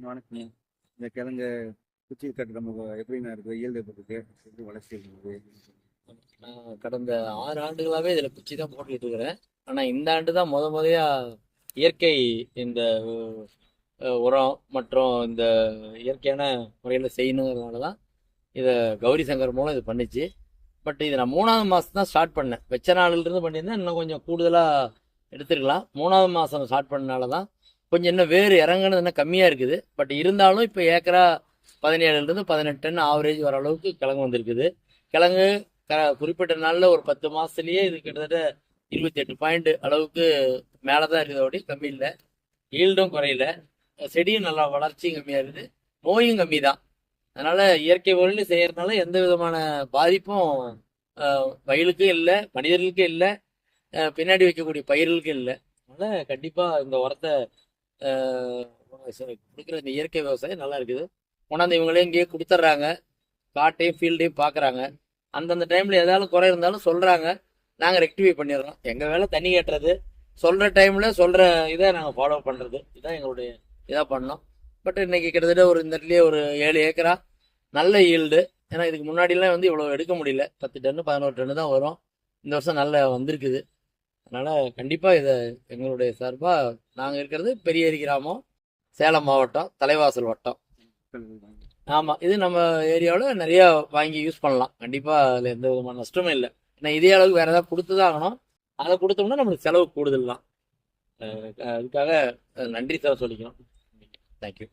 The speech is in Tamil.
வணக்கம். இந்த கிழங்கு குச்சி கட்டு நம்ம எப்படிண்ணா இருக்குது? ஈல்டு இருக்குது, எப்படி வளர்ச்சி இருக்குது? நான் கடந்த 6 ஆண்டுகளாகவே இதில் குச்சி தான் போட்டுக்கிட்டு இருக்கிறேன். ஆனால் இந்த ஆண்டு தான் முதையா இயற்கை இந்த உரம் மற்றும் இந்த இயற்கையான முறையில் செய்யணுங்கிறதுனால தான் இதை கௌரி சங்கர் மூலம் இது பண்ணிச்சு. பட் இது நான் 3வது மாதம் தான் ஸ்டார்ட் பண்ணேன். வெச்ச நாளிலிருந்து பண்ணியிருந்தேன், இன்னும் கொஞ்சம் கூடுதலாக எடுத்துருக்கலாம். 3வது மாதம் ஸ்டார்ட் பண்ணனால தான் கொஞ்சம் இன்னும் வேறு இறங்குனது இன்னும் கம்மியாக இருக்குது. பட் இருந்தாலும் இப்போ ஏக்கரா 17லேருந்து 18 டன் ஆவரேஜ் வர அளவுக்கு கிழங்கு வந்திருக்குது. கிழங்கு குறிப்பிட்ட நாளில் ஒரு 10 மாதத்துலேயே இது கிட்டத்தட்ட 28 பாயிண்ட் அளவுக்கு மேலே தான் இருக்குதோடி, கம்மி இல்லை. ஈல்டும் குறையில, செடியும் நல்லா வளர்ச்சியும் கம்மியாக இருக்குது, நோயும் கம்மி தான். அதனால் இயற்கை முறையில் செய்கிறதுனால எந்த விதமான பாதிப்பும் வயலுக்கும் இல்லை, மனிதர்களுக்கும் இல்லை, பின்னாடி வைக்கக்கூடிய பயிர்களுக்கும் இல்லை. அதனால் கண்டிப்பாக இந்த உரத்தை கொடுக்குற இந்த இயற்கை விவசாயம் நல்லா இருக்குது. கொண்டாந்து இவங்களே இங்கேயே கொடுத்துட்றாங்க, காட்டையும் ஃபீல்டையும் பார்க்குறாங்க. அந்தந்த டைமில் ஏதாவது குறை இருந்தாலும் சொல்கிறாங்க, நாங்கள் ரெக்டிஃபை பண்ணிடுறோம். எங்கள் வேலை தண்ணி கட்டுறது, சொல்கிற டைமில் சொல்கிற இதை நாங்கள் ஃபாலோ பண்ணுறது, இதுதான் எங்களுடைய இதாக பண்ணோம். பட் இன்றைக்கி கிட்டத்தட்ட ஒரு இந்த இடத்துலேயே ஒரு 7 ஏக்கரா நல்ல ஈல்டு. ஏன்னா இதுக்கு முன்னாடிலாம் இவ்வளோ எடுக்க முடியல, 10 டன்னு 11 டன்னு தான் வரும். இந்த வருஷம் நல்லா வந்திருக்குது. அதனால் கண்டிப்பாக இதை எங்களுடைய சார்பாக, நாங்கள் இருக்கிறது பெரிய கிராமம், சேலம் மாவட்டம், தலைவாசல் வட்டம். ஆமாம், இது நம்ம ஏரியாவில் நிறையா வாங்கி யூஸ் பண்ணலாம். கண்டிப்பாக அதில் எந்த விதமான நஷ்டமும் இல்லை. ஏன்னா இதே அளவுக்கு வேறு ஏதாவது கொடுத்து தான் ஆகணும். அதை கொடுத்தோம்னா நம்மளுக்கு செலவு கூடுதல் தான். அதுக்காக நன்றி சார் சொல்லிக்கணும். தேங்க்யூ.